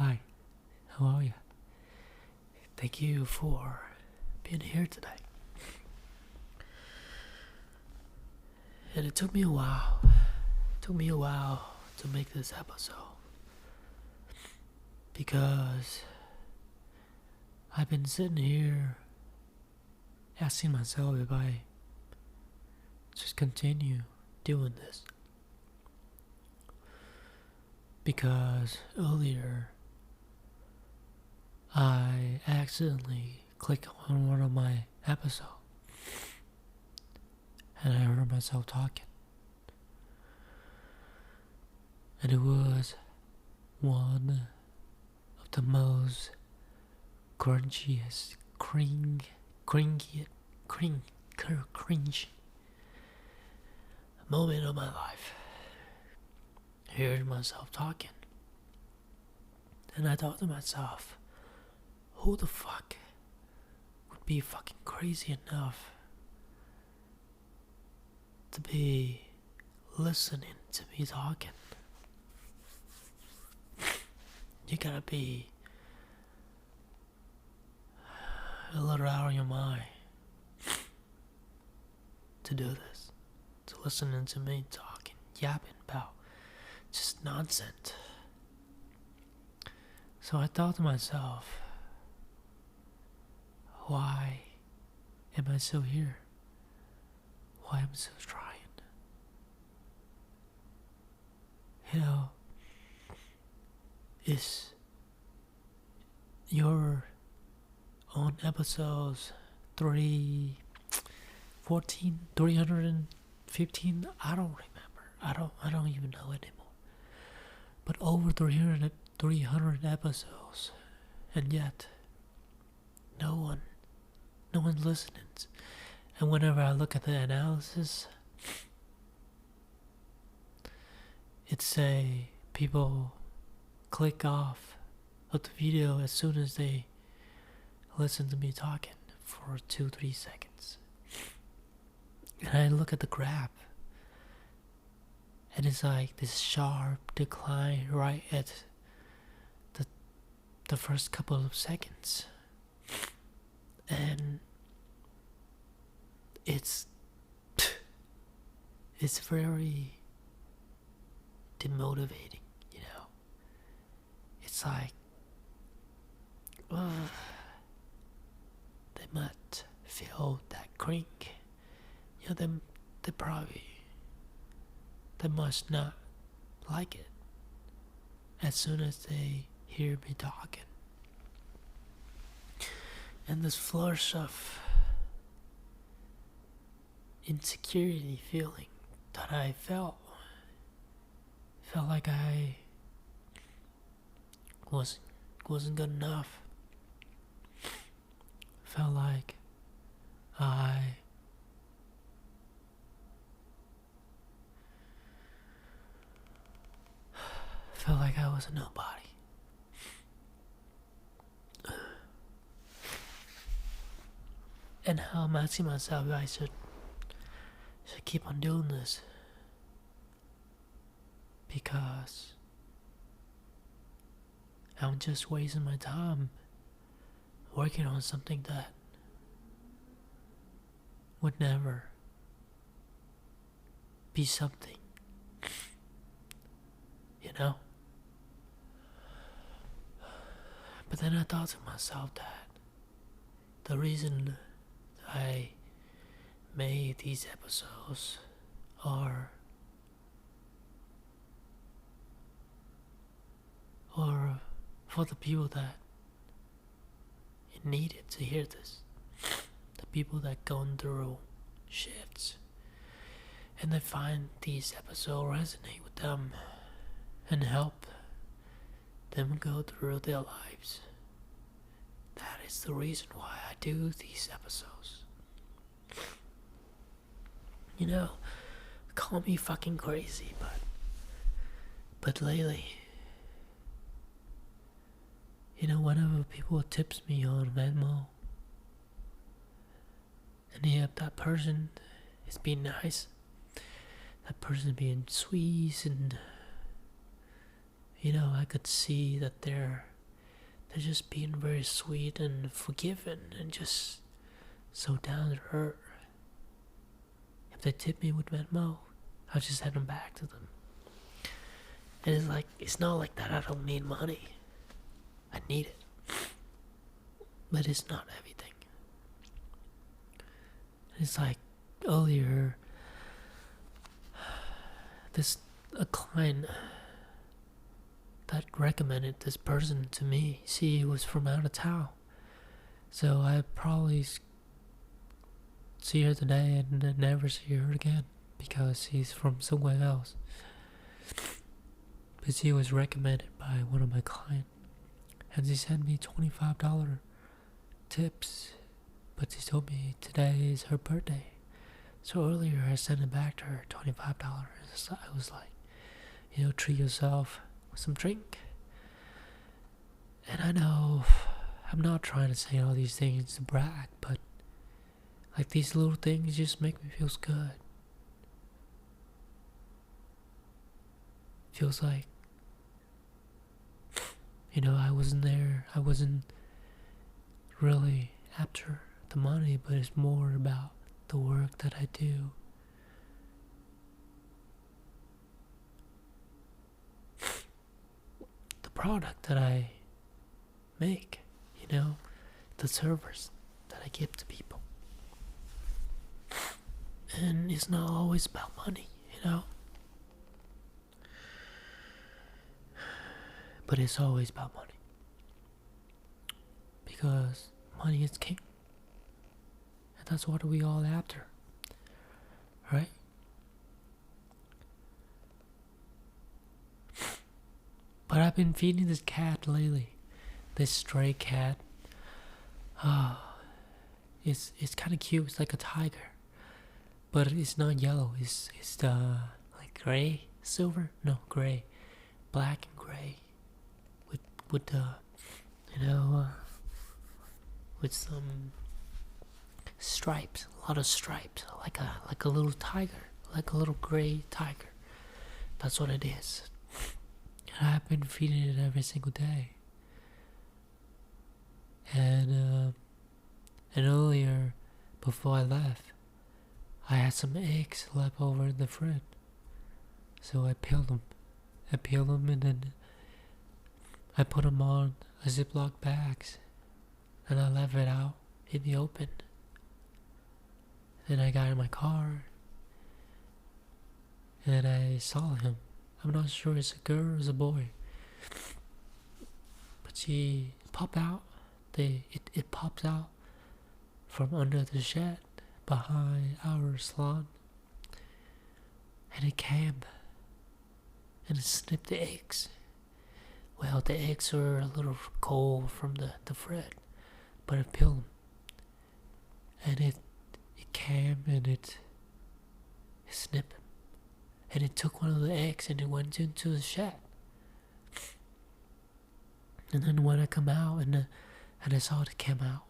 Hi, how are you? Thank you for being here today. And it took me a while. To make this episode. Because I've been sitting here asking myself if I just continue doing this. Because earlier I accidentally clicked on one of my episodes and I heard myself talking. And it was one of the most cringy moment of my life. Hearing myself talking. And I thought to myself, who the fuck would be fucking crazy enough to be listening to me talking? You gotta be a little out of your mind to do this. To listening to me talking, yapping about just nonsense. So I thought to myself, why am I still here? Why am I still trying? You know, is your own episodes 314, 315? I don't remember. I don't even know anymore. But over 300 episodes, and yet no one's listening. And whenever I look at the analysis, it say people click off of the video as soon as they listen to me talking for 2-3 seconds. And I look at the graph, and it's like this sharp decline right at the first couple of seconds. And it's very demotivating, you know. It's like, they must feel that crank. You know, they must not like it as soon as they hear me talking. And this flush of insecurity feeling that I felt like I wasn't good enough. Felt like I was a nobody. And how I'm asking myself if I should keep on doing this. Because I'm just wasting my time working on something that would never be something. You know? But then I thought to myself that the reason I made these episodes are for the people that needed to hear this. The people that going through shifts and they find these episodes resonate with them and help them go through their lives. That is the reason why I do these episodes. You know, call me fucking crazy, but lately, you know, whenever people tips me on Venmo, and if that person is being nice, that person being sweet, and you know, I could see that they're They're just being very sweet and forgiving and just so down to earth. If they tip me with Venmo, I'll just head them back to them. And it's not like that I don't need money. I need it. But it's not everything. It's like earlier, a client that recommended this person to me. She was from out of town. So I probably see her today and then never see her again because she's from somewhere else. But she was recommended by one of my clients, and she sent me $25 tips. But she told me today is her birthday. So earlier I sent it back to her, $25. So I was like, treat yourself with some drink. And I know I'm not trying to say all these things to brag, but like these little things just make me feel good. Feels like, I wasn't there. I wasn't really after the money, but it's more about the work that I do. The product that I make, the service that I give to people. And it's not always about money, But it's always about money. Because money is king. And that's what we all after. Right? But I've been feeding this cat lately. This stray cat. It's kind of cute. It's like a tiger. But it's not yellow. It's like gray, silver? No, gray. Black and gray. With with some stripes, a lot of stripes, like a little tiger, like a little gray tiger. That's what it is. And I've been feeding it every single day. And earlier, before I left, I had some eggs left over in the fridge. So I peeled them. And then I put them on a Ziploc bags. And I left it out in the open. Then I got in my car. And I saw him. I'm not sure it's a girl or it's a boy. But she popped out. It pops out from under the shed behind our salon. And it came. And it snipped the eggs. Well, the eggs were a little cold from the fridge, but it peeled them. And it came and it snipped them. And it took one of the eggs and it went into the shed. And then when I come out and I saw it came out,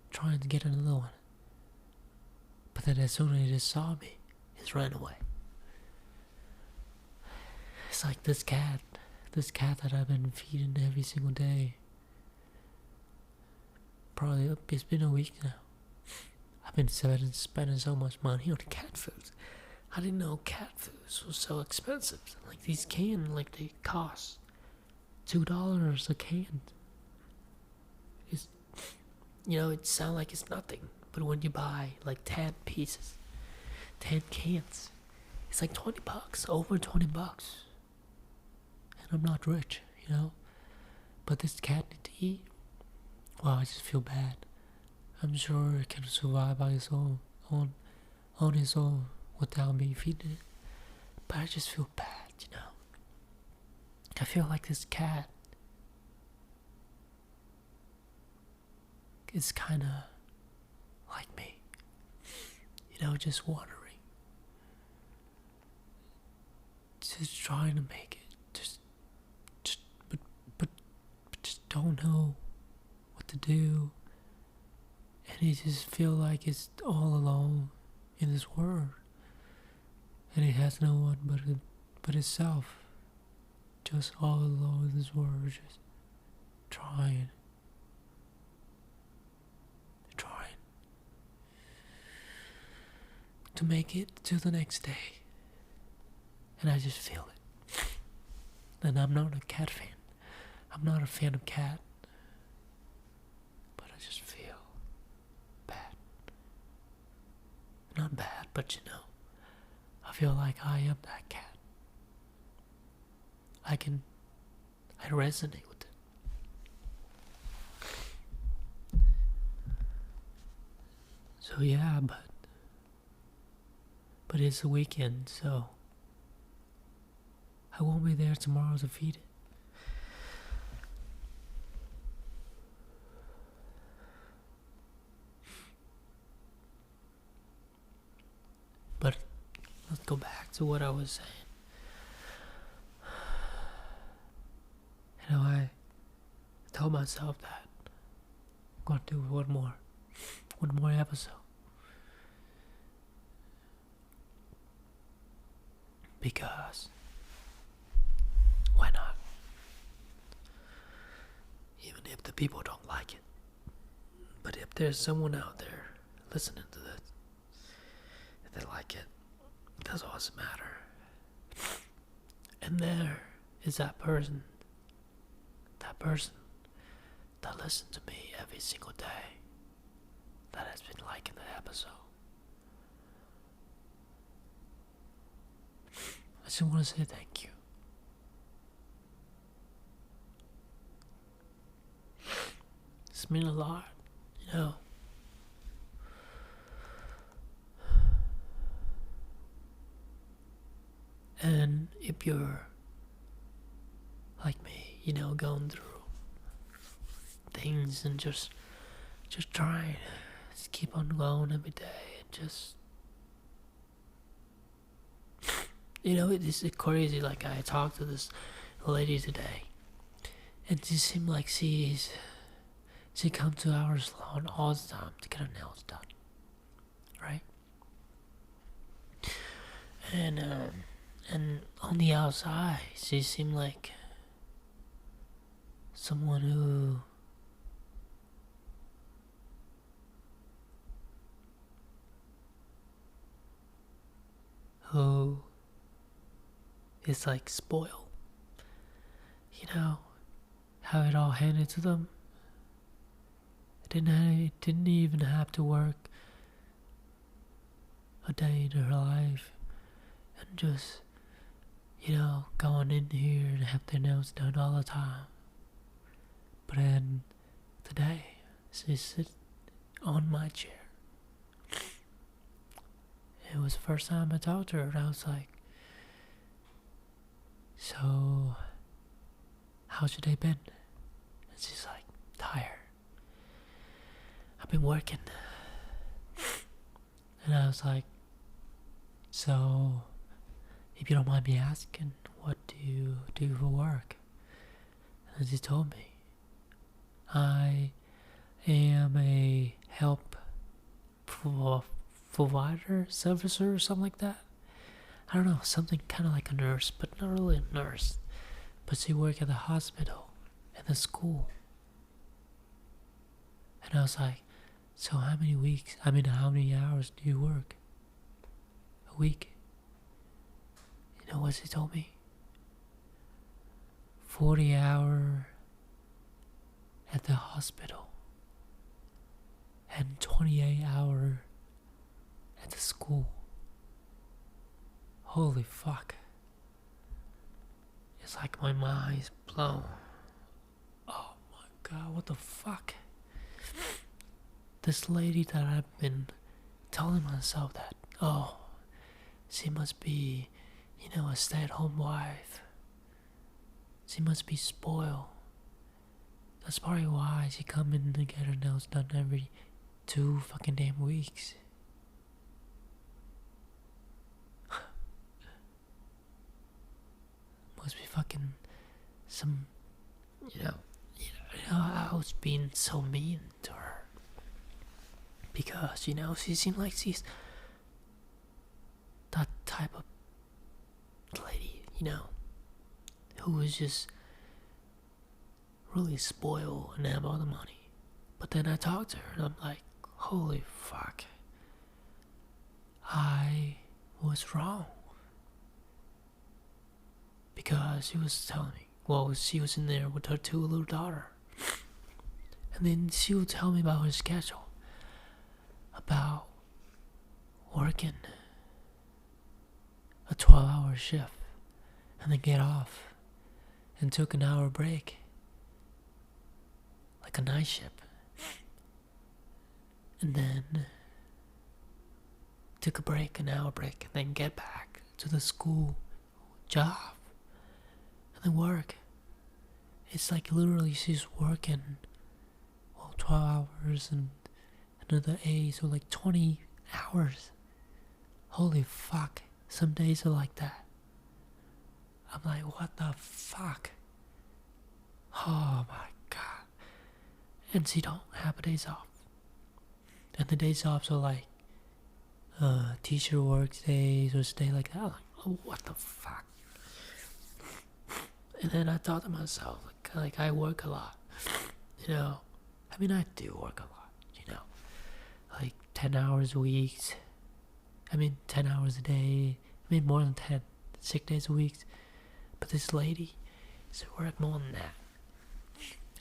trying to get another one. But then as soon as it saw me, it ran away. It's like this cat that I've been feeding every single day. Probably, it's been a week now. I've been spending so much money on cat food. I didn't know cat foods was so expensive. Like these cans, they cost $2 a can. It's, it sounds like it's nothing. But when you buy 10 pieces, 10 cans, it's like $20, over $20. And I'm not rich, But this cat need to eat. Well, I just feel bad. I'm sure it can survive by its own, on its own, without me feeding it. But I just feel bad, I feel like this cat is kind of like me, just wandering, just trying to make it, but just don't know what to do, and it just feel like it's all alone in this world, and it has no one but itself, just all alone in this world, just trying to make it to the next day. And I just feel it. And I'm not a cat fan. I'm not a fan of cat. But I just feel bad. Not bad, but I feel like I am that cat. I resonate with it. So yeah, but it's a weekend, so I won't be there tomorrow to feed it. But let's go back to what I was saying. I told myself that I'm gonna do one more episode. Because why not? Even if the people don't like it. But if there's someone out there listening to this, if they like it, it doesn't always matter. And there is that person that listens to me every single day, that has been liking the episode. I just want to say thank you. It's mean a lot, And if you're like me, going through things and just trying to keep on going every day and just it's crazy. Like, I talked to this lady today, and she seemed like she comes to our salon all the time to get her nails done, right? And on the outside, she seemed like someone who is like spoiled. How it all handed to them. It didn't even have to work a day in her life, and just going in here and have their nails done all the time. But then today, she sit on my chair. It was the first time I talked to her, and I was like, so, how's your day been? And she's like, tired. I've been working. And I was like, so, if you don't mind me asking, what do you do for work? And she told me, I am a help provider, servicer, or something like that. I don't know, something kind of like a nurse, but not really a nurse. But she worked at the hospital and the school. And I was like, so how many hours do you work a week? You know what she told me? 40 hours at the hospital and 28 hours at the school. Holy fuck. It's like my mind's blown. Oh my god, what the fuck? This lady that I've been telling myself that, she must be, a stay-at-home wife. She must be spoiled. That's probably why she come in to get her nails done every 2 fucking damn weeks. Must be fucking some, I was being so mean to her. Because, she seemed like she's that type of lady, who was just really spoiled and have all the money. But then I talked to her and I'm like, holy fuck. I was wrong. Because she was telling me, well, she was in there with her 2 little daughter. And then she would tell me about her schedule. About working a 12-hour shift. And then get off. And took an hour break. Like a night shift. And then took a break, an hour break, and then get back to the school job. And then work. It's like literally she's working 12 hours and another 8, so like 20 hours. Holy fuck. Some days are like that. I'm like, what the fuck? Oh my god. And she don't have days off. And the days off are like teacher work days or stay like that. I'm like, oh, what the fuck? And then I thought to myself, like I work a lot, you know. I mean, I do work a lot, you know, like 10 hours a week. 10 hours a day. More than 10, 6 days a week. But this lady, she work more than that.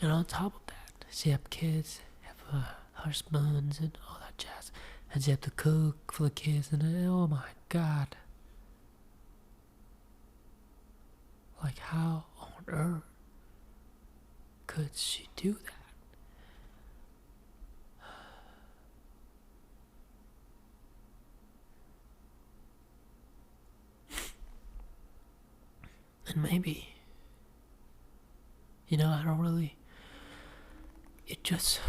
And on top of that, she have kids, have husbands and all that jazz. And she have to cook for the kids, and oh my god. Like, how on earth could she do that? And maybe, I don't really, it's just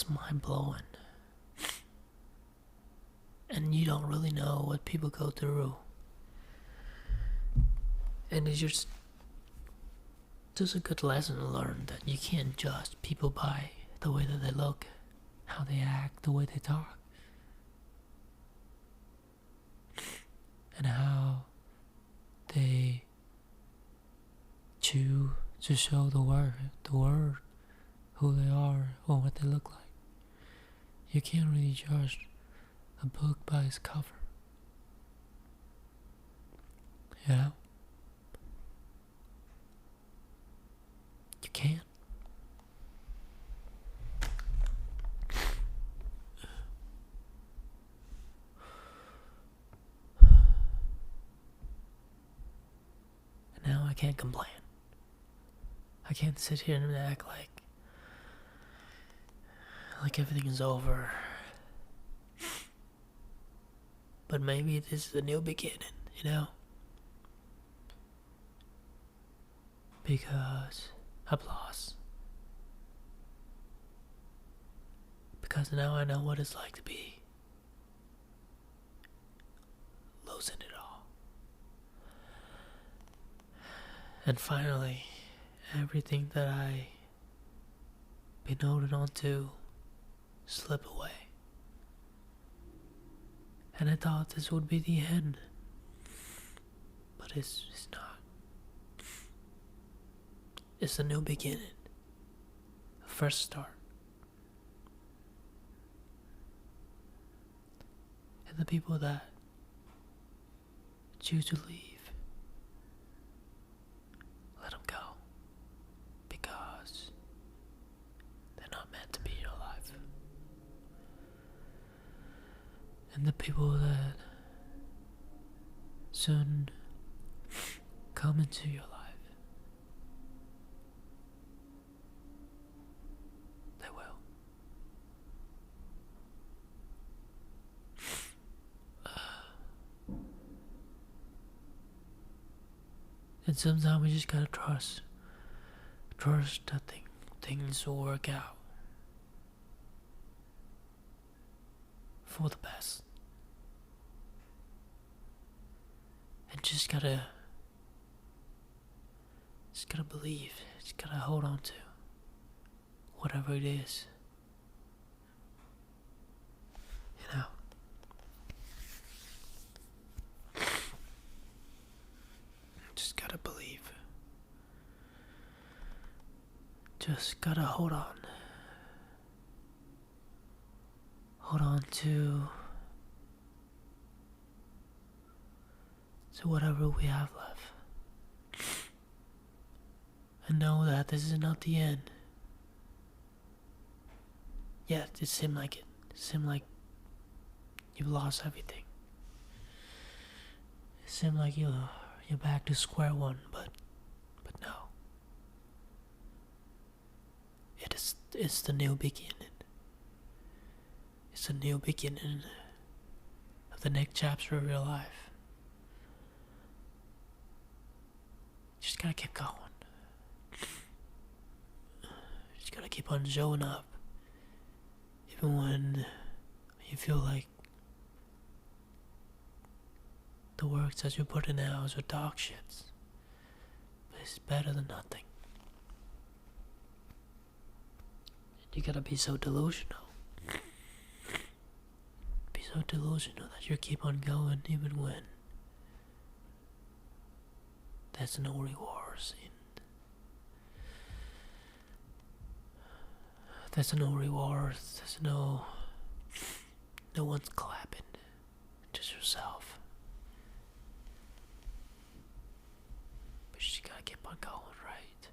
mind blowing. And you don't really know what people go through. And it's just a good lesson to learn that you can't judge people by the way that they look, how they act, the way they talk, and how they choose to show the world who they are or what they look like. You can't really judge a book by its cover. You know? You can't. And now I can't complain. I can't sit here and act like everything is over. But maybe this is a new beginning, you know? Because I've lost. Because now I know what it's like to be losing it all. And finally, everything that I been holding on to slip away. And I thought this would be the end. But it's not. It's a new beginning. A fresh start. And the people that choose to leave, let them go. Because they're not meant to be in your life. And the people that soon come into your life, they will. And sometimes we just gotta trust that things will work out for the best. And just gotta believe, just gotta hold on to whatever it is. You know? Just gotta believe. Just gotta hold on. hold on to whatever we have left. And know that this is not the end. Yeah, it seemed like it. It seemed like you've lost everything. It seemed like you're back to square one, but no. It's the new beginning. It's a new beginning of the next chapter of your life. Just gotta keep going. Just gotta keep on showing up. Even when you feel like the work that you're putting out is dog shits. But it's better than nothing. You gotta be so delusional. Be so delusional that you keep on going even when there's no rewards. There's no rewards. There's no one's clapping. Just yourself. But you just gotta keep on going, right?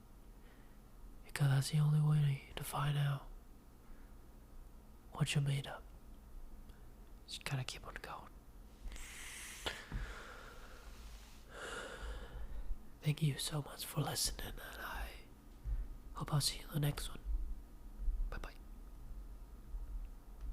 Because that's the only way to find out what you're made of. Just gotta keep on going. Thank you so much for listening, and I hope I'll see you in the next one.